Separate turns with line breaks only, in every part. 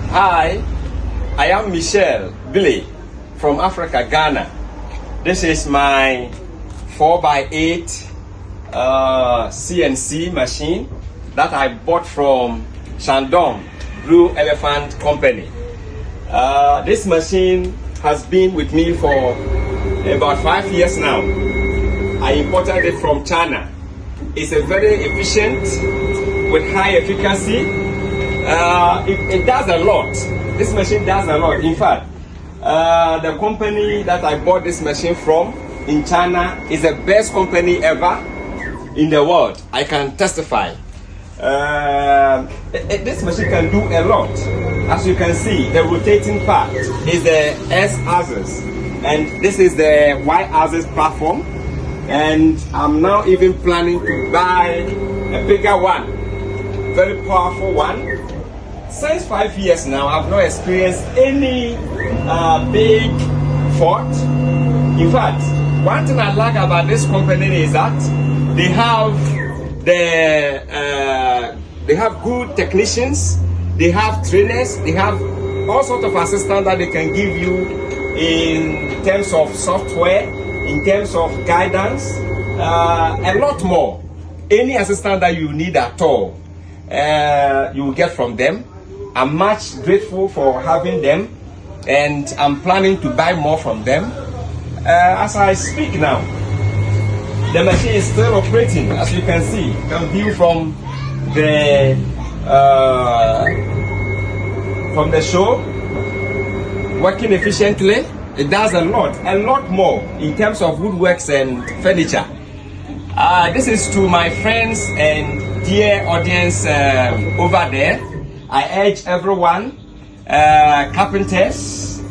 Hi, I am Michelle Billy from Africa, Ghana. This is my 4x8 CNC machine that I bought from Shandong Blue Elephant Company. This machine has been with me for about 5 years now. I imported it from China. It's a very efficient with high efficacy. It does a lot. This machine does a lot. In fact, the company that I bought this machine from in China is the best company ever in the world. I can testify. This machine can do a lot. As you can see, the rotating part is the S-axis, and this is the Y-axis platform. And I'm now even planning to buy a bigger one, very powerful one. Since 5 years now, I've not experienced any big fault. In fact, one thing I like about this company is that they have good technicians, they have trainers, they have all sorts of assistance that they can give you in terms of software, in terms of guidance, a lot more. Any assistance that you need at all, you will get from them. I'm much grateful for having them, and I'm planning to buy more from them. As I speak now, the machine is still operating. As you can see, you can view from the show, working efficiently. It does a lot more in terms of woodworks and furniture. This is to my friends and dear audience over there. I urge everyone, carpenters,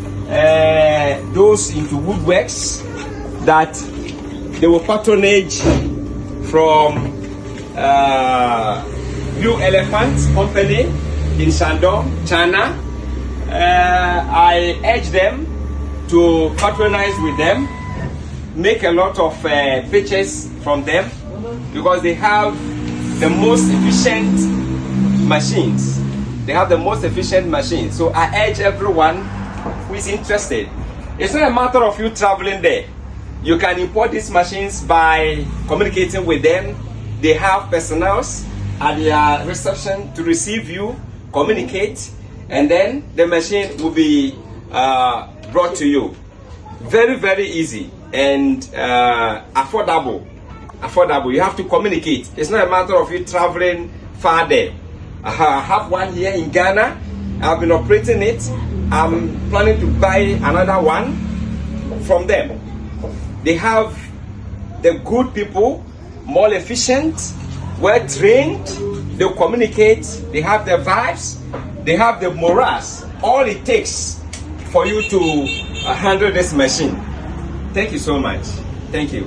those into woodworks, that they will patronage from Blue Elephant Company in Shandong, China. I urge them to patronize with them, make a lot of purchase from them, because they have the most efficient machines. They have the most efficient machines. So I urge everyone who is interested. It's not a matter of you traveling there. You can import these machines by communicating with them. They have personnel at their reception to receive you, communicate, and then the machine will be brought to you. Very, very easy and affordable. You have to communicate. It's not a matter of you traveling far there. I have one here in Ghana. I've been operating it. I'm planning to buy another one from them. They have the good people, more efficient, well trained. They communicate. They have the vibes. They have the morals. All it takes for you to handle this machine. Thank you so much. Thank you.